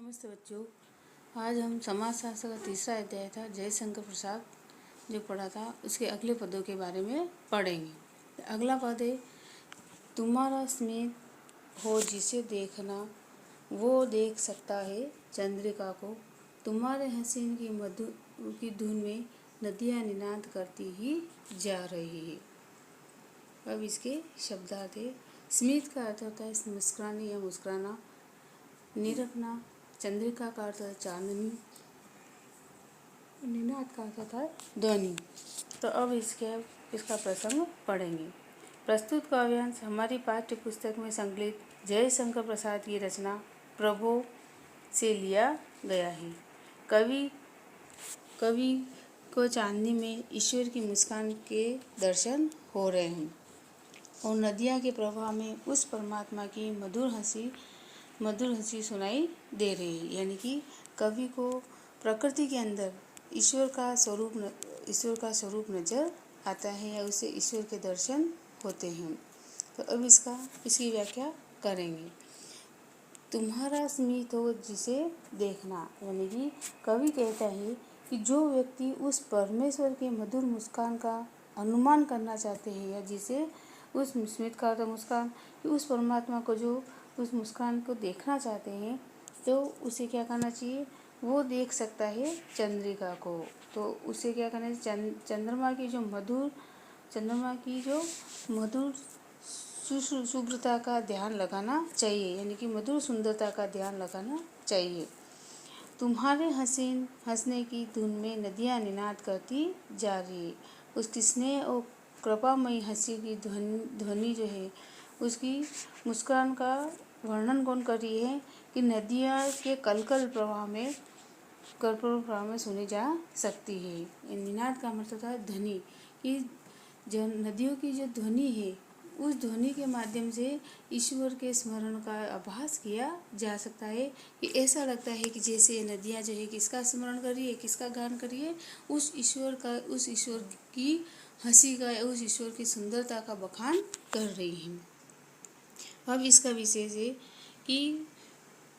नमस्ते बच्चों। आज हम समाज शास्त्र का तीसरा अध्याय था जयशंकर प्रसाद जो पढ़ा था उसके अगले पदों के बारे में पढ़ेंगे। अगला पद है, तुम्हारा स्मित हो जिसे देखना वो देख सकता है चंद्रिका को, तुम्हारे हसीन की मधु की धुन में नदियाँ निनाद करती ही जा रही है। अब इसके शब्दार्थ है। स्मित का अर्थ होता है मुस्कुराने या मुस्कुराना, निरखना, चंद्रिका का अर्थ है चांदनी, निनाद का अर्थ होता है ध्वनि। तो अब इसका प्रसंग पढ़ेंगे। प्रस्तुत काव्यांश हमारी पाठ्य पुस्तक में संकलित जयशंकर प्रसाद की रचना प्रभो से लिया गया है। कवि को चांदनी में ईश्वर की मुस्कान के दर्शन हो रहे हैं और नदियाँ के प्रवाह में उस परमात्मा की मधुर हंसी सुनाई दे रही है। यानी कि कवि को प्रकृति के अंदर ईश्वर का स्वरूप नजर आता है या उसे ईश्वर के दर्शन होते हैं। तो अब इसकी व्याख्या करेंगे। तुम्हारा स्मित हो जिसे देखना, यानी कि कवि कहता है कि जो व्यक्ति उस परमेश्वर के मधुर मुस्कान का अनुमान करना चाहते हैं या जिसे उस स्मित का मुस्कान, उस परमात्मा को जो उस मुस्कान को देखना चाहते हैं तो उसे क्या करना चाहिए, वो देख सकता है चंद्रिका को। तो उसे क्या करना चाहिए, चंद्रमा की जो मधुर शुभ्रता का ध्यान लगाना चाहिए, यानी कि मधुर सुंदरता का ध्यान लगाना चाहिए। तुम्हारे हंसने की धुन में नदियाँ निनाद करती जा रही है। उसकी स्नेह और कृपामयी हंसी की ध्वनि जो है, उसकी मुस्कान का वर्णन कौन कर रही है कि नदियाँ के कलकल प्रवाह में सुनी जा सकती है। निनाद का मतलब था ध्वनि, कि जो नदियों की जो ध्वनि है उस ध्वनि के माध्यम से ईश्वर के स्मरण का आभास किया जा सकता है। कि ऐसा लगता है कि जैसे नदियाँ जो है किसका स्मरण कर रही है, किसका गान कर रही है, उस ईश्वर की हंसी का, उस ईश्वर की सुंदरता का बखान कर रही है। अब इसका विशेष है कि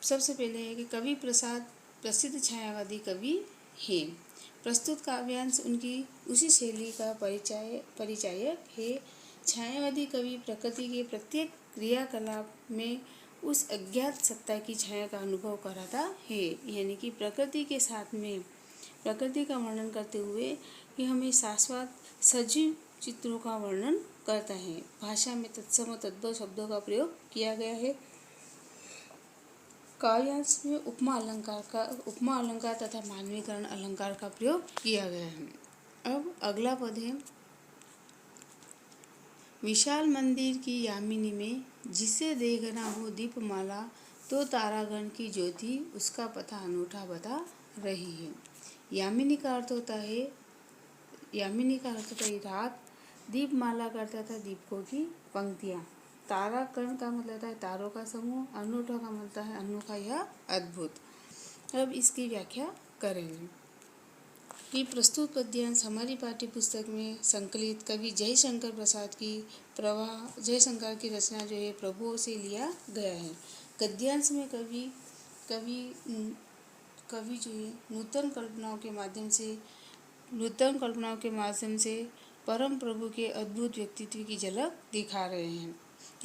सबसे पहले है कि कवि प्रसाद प्रसिद्ध छायावादी कवि हैं। प्रस्तुत काव्यांश उनकी उसी शैली का परिचायक है। छायावादी कवि प्रकृति के प्रत्येक क्रियाकलाप में उस अज्ञात सत्ता की छाया का अनुभव कराता है। यानी कि प्रकृति के साथ में प्रकृति का वर्णन करते हुए कि हमें शाश्वत सजीव चित्रों का वर्णन करता है। भाषा में तत्सम और तद्भव शब्दों का प्रयोग किया गया है। काव्यांश में उपमा अलंकार तथा मानवीकरण अलंकार का प्रयोग किया गया है। अब अगला पद है, विशाल मंदिर की यामिनी में जिसे देखना हो दीपमाला, तो तारागण की ज्योति उसका पथा अनूठा बता रही है। यामिनी का अर्थ होता है रात, दीपमाला का अर्थ होता है दीपकों की पंक्तियाँ, तारागण का मतलब है तारों का समूह, अनूठा का मतलब है अनोखा या अद्भुत। अब इसकी व्याख्या करेंगे कि प्रस्तुत पद्यांश हमारी पाठ्य पुस्तक में संकलित कवि जयशंकर प्रसाद की जयशंकर की रचना जो है प्रभु से लिया गया है। गद्यांश में कवि जो है नूतन कल्पनाओं के माध्यम से परम प्रभु के अद्भुत व्यक्तित्व की झलक दिखा रहे हैं।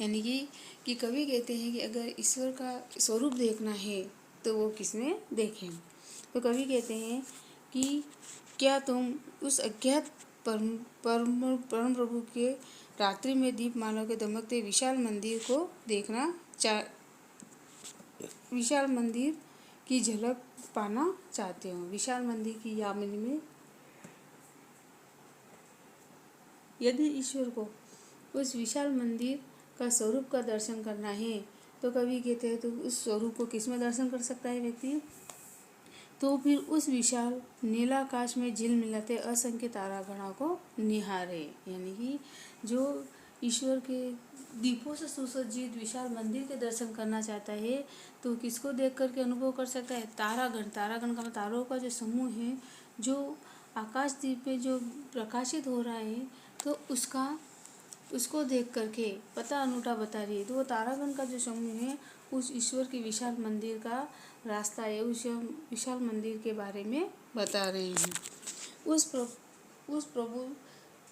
यानी कि कवि कहते हैं कि अगर ईश्वर का स्वरूप देखना है तो वो किसमें देखें। तो कवि कहते हैं कि क्या तुम उस अज्ञात परम प्रभु के रात्रि में दीपमाला के दमकते विशाल मंदिर की झलक पाना चाहते हो। विशाल मंदिर की यामिनी में यदि ईश्वर को उस विशाल मंदिर का स्वरूप का दर्शन करना है तो कवि कहते हैं तो उस स्वरूप को किस में दर्शन कर सकता है व्यक्ति, तो फिर उस विशाल नीलाकाश में झिलमिलाते असंख्य तारागणों को निहारे। यानी कि जो ईश्वर के दीपों से सुसज्जित विशाल मंदिर के दर्शन करना चाहता है तो किसको देख करके अनुभव कर सकता है, तारागण का तारों का जो समूह है जो आकाश दीप में जो प्रकाशित हो रहा है तो उसको देख करके पता अनूठा बता रही है। तो वो तारागण का जो समूह है उस ईश्वर के विशाल मंदिर का रास्ता या उस विशाल मंदिर के बारे में बता रही हूँ। उस प्रभु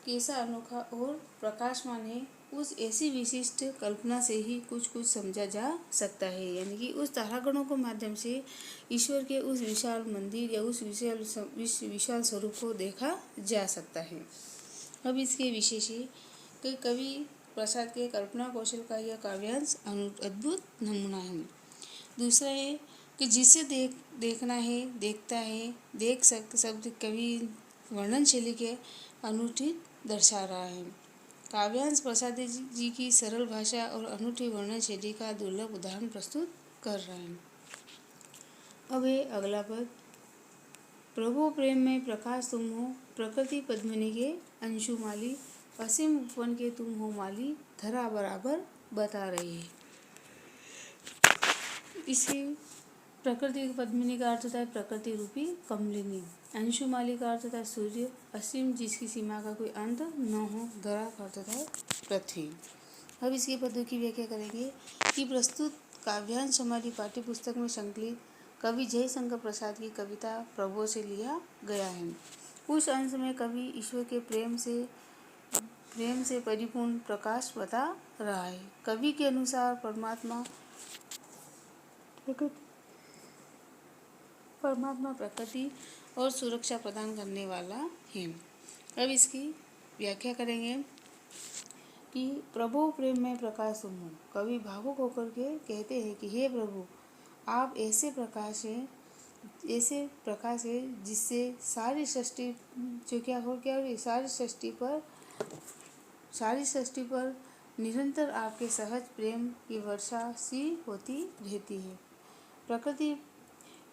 कैसा अनोखा और प्रकाशमान है, उस ऐसी विशिष्ट कल्पना से ही कुछ कुछ समझा जा सकता है। यानी कि उस तारागणों के माध्यम से ईश्वर के उस विशाल मंदिर या उस विशाल स्वरूप को देखा जा सकता है। अब इसके विशेष है कि कवि प्रसाद के कल्पना कौशल का यह काव्यांश अद्भुत नमूना है। दूसरा है कि जिसे देखना है देखता है, शब्द कवि वर्णन शैली के अनूठी दर्शा रहा है। काव्यांश प्रसाद जी की सरल भाषा और अनूठी वर्णन शैली का दुर्लभ उदाहरण प्रस्तुत कर रहा है। अब है अगला पद, प्रभु प्रेम में प्रकाश तुम हो, प्रकृति पद्मिनी के अंशुमाली, असीम उपवन के तुम हो माली, धरा बराबर बता रही है। इसे प्रकृति पद्मिनी का अर्थ होता है प्रकृति रूपी कमलिनी, अंशुमाली का अर्थ होता है सूर्य, असीम जिसकी सीमा का कोई अंत न हो, धरा का अर्थ होता है पृथ्वी। अब इसके पदों की व्याख्या करेंगे कि प्रस्तुत काव्यांश हमारी पाठ्य पुस्तक में संकलित कवि जयशंकर प्रसाद की कविता प्रभु से लिया गया है। उस अंश में कवि ईश्वर के प्रेम से परिपूर्ण प्रकाश बता रहा है। कवि के अनुसार परमात्मा प्रकृति और सुरक्षा प्रदान करने वाला है। अब इसकी व्याख्या करेंगे कि प्रभु प्रेम में प्रकाश तुम हो। कवि भावुक होकर के कहते हैं कि हे प्रभु, आप ऐसे प्रकाश है जिससे सारी सृष्टि जो क्या हो गया, सारी सृष्टि पर निरंतर आपके सहज प्रेम की वर्षा सी होती रहती है।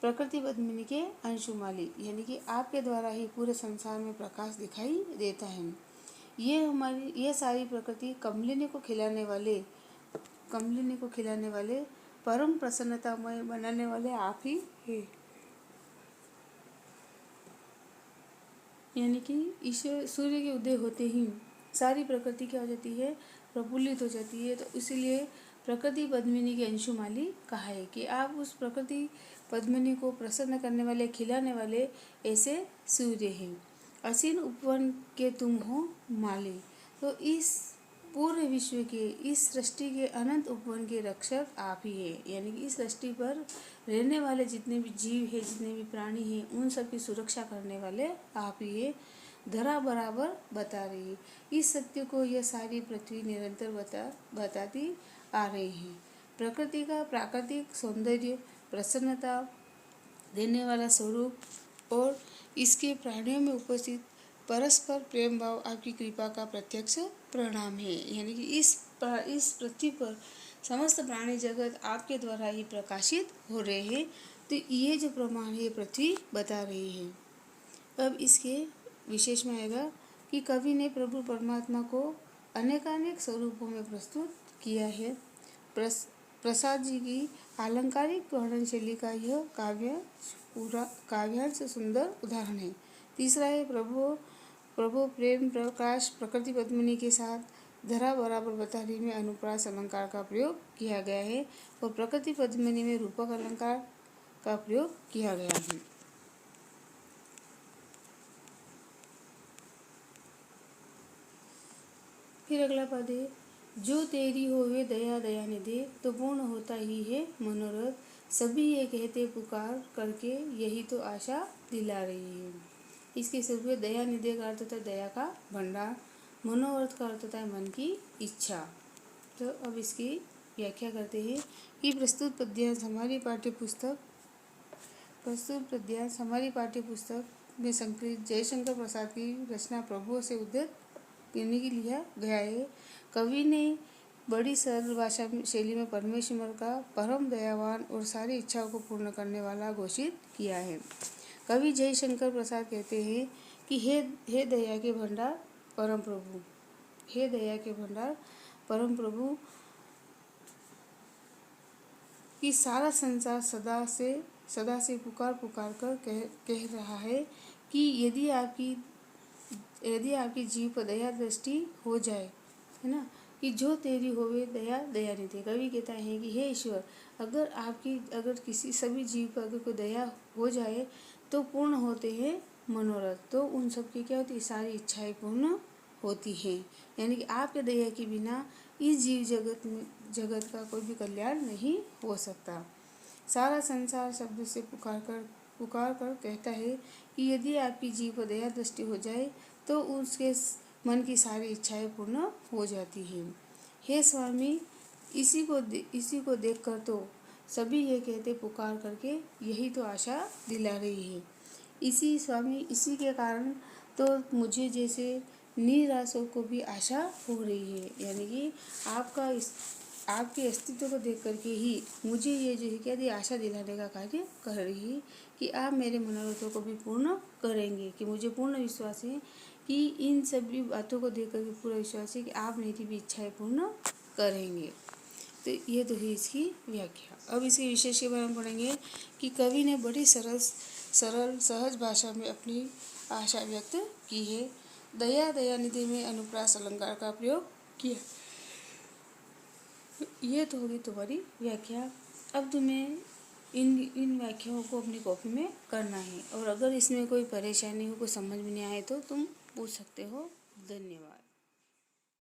प्रकृति पद्मिनी के अंशुमाली, यानी कि आपके द्वारा ही पूरे संसार में प्रकाश दिखाई देता है। ये सारी प्रकृति कमलिनी को खिलाने वाले परम प्रसन्नतामय बनाने वाले आप ही है। यानी कि ईश्वर सूर्य के उदय होते ही सारी प्रकृति क्या हो जाती है, प्रफुल्लित हो जाती है। तो इसीलिए प्रकृति पद्मिनी के अंशुमाली कहा है कि आप उस प्रकृति पद्मिनी को प्रसन्न करने वाले, खिलाने वाले ऐसे सूर्य हैं। असीम उपवन के तुम हो माली, तो इस पूरे विश्व के, इस सृष्टि के अनंत उपवन के रक्षक आप ही है। यानी कि इस सृष्टि पर रहने वाले जितने भी जीव है, जितने भी प्राणी हैं, उन सब की सुरक्षा करने वाले आप ही है। धरा बराबर बता रही है, इस सत्य को यह सारी पृथ्वी निरंतर बताती आ रही है। प्रकृति का प्राकृतिक सौंदर्य, प्रसन्नता देने वाला स्वरूप और इसके प्राणियों में उपस्थित परस्पर प्रेम भाव आपकी कृपा का प्रत्यक्ष परिणाम है। यानी कि इस पृथ्वी पर समस्त प्राणी जगत आपके द्वारा ही प्रकाशित हो रहे हैं। तो ये जो प्रमाण है पृथ्वी बता रही है। अब इसके विशेष में आएगा कि कवि ने प्रभु परमात्मा को अनेकानेक स्वरूपों में प्रस्तुत किया है। प्रसाद जी की आलंकारिक वर्णन शैली का यह काव्यांश सुंदर उदाहरण है। तीसरा है प्रभु प्रेम प्रकाश प्रकृति पद्मिनी के साथ धरा बराबर बता रही में अनुप्रास अलंकार का प्रयोग किया गया है और प्रकृति पद्मिनी में रूपक अलंकार का प्रयोग किया गया है। फिर अगला पद है, जो तेरी होवे दया दया निधे, तो पूर्ण होता ही है मनोरथ, सभी ये कहते पुकार करके, यही तो आशा दिला रही है। इसके स्वरूप दया निधे का अर्थ होता है दया का भंडार, मनोरथ का अर्थ होता है मन की इच्छा। तो अब इसकी व्याख्या करते हैं कि प्रस्तुत पद्यांश हमारी पाठ्यपुस्तक में संकलित जयशंकर प्रसाद की रचना प्रभुओं से उद्धृत करने के लिया गया है। कवि ने बड़ी सरल भाषा शैली में परमेश्वर का परम दयावान और सारी इच्छाओं को पूर्ण करने वाला घोषित किया है। कवि जयशंकर प्रसाद कहते हैं कि हे दया के भंडार परम प्रभु, हे दया के भंडार परम प्रभु, कि सारा संसार सदा से पुकार कर कह रहा है कि यदि आपकी जीव पर दया दृष्टि हो जाए, है ना, कि जो तेरी होवे दया दयानिधि। कवि कहता है कि हे ईश्वर, अगर किसी सभी जीव पर अगर कोई दया हो जाए तो पूर्ण होते हैं मनोरथ। तो उन सब की क्या होती है, सारी इच्छाएं पूर्ण होती हैं। यानी कि आपके दया के बिना इस जीव जगत का कोई भी कल्याण नहीं हो सकता। सारा संसार शब्द से पुकार कर कहता है कि यदि आपकी जीव पर दया दृष्टि हो जाए तो उसके मन की सारी इच्छाएं पूर्ण हो जाती हैं। हे स्वामी, इसी को देखकर तो सभी ये कहते पुकार करके यही तो आशा दिला रही है। इसी के कारण तो मुझे जैसे निराशों को भी आशा हो रही है। यानी कि आपके अस्तित्व को देख करके ही मुझे ये जो है क्या आशा दिलाने का कार्य कर रही है कि आप मेरे मनोरथों को भी पूर्ण करेंगे। कि मुझे पूर्ण विश्वास है कि इन सभी बातों को देख करके पूरा विश्वास है कि आप मेरी भी इच्छाएं पूर्ण करेंगे। तो ये तो है इसकी व्याख्या। अब इसके विशेष के बारे में पढ़ेंगे कि कवि ने बड़ी सरल सहज भाषा में अपनी आशा व्यक्त की है। दया दयानिधि में अनुप्रास अलंकार का प्रयोग किया। ये तो होगी तुम्हारी व्याख्या। अब तुम्हें इन व्याख्याओं को अपनी कॉपी में करना है, और अगर इसमें कोई परेशानी हो, कोई समझ में नहीं आए तो तुम पूछ सकते हो। धन्यवाद।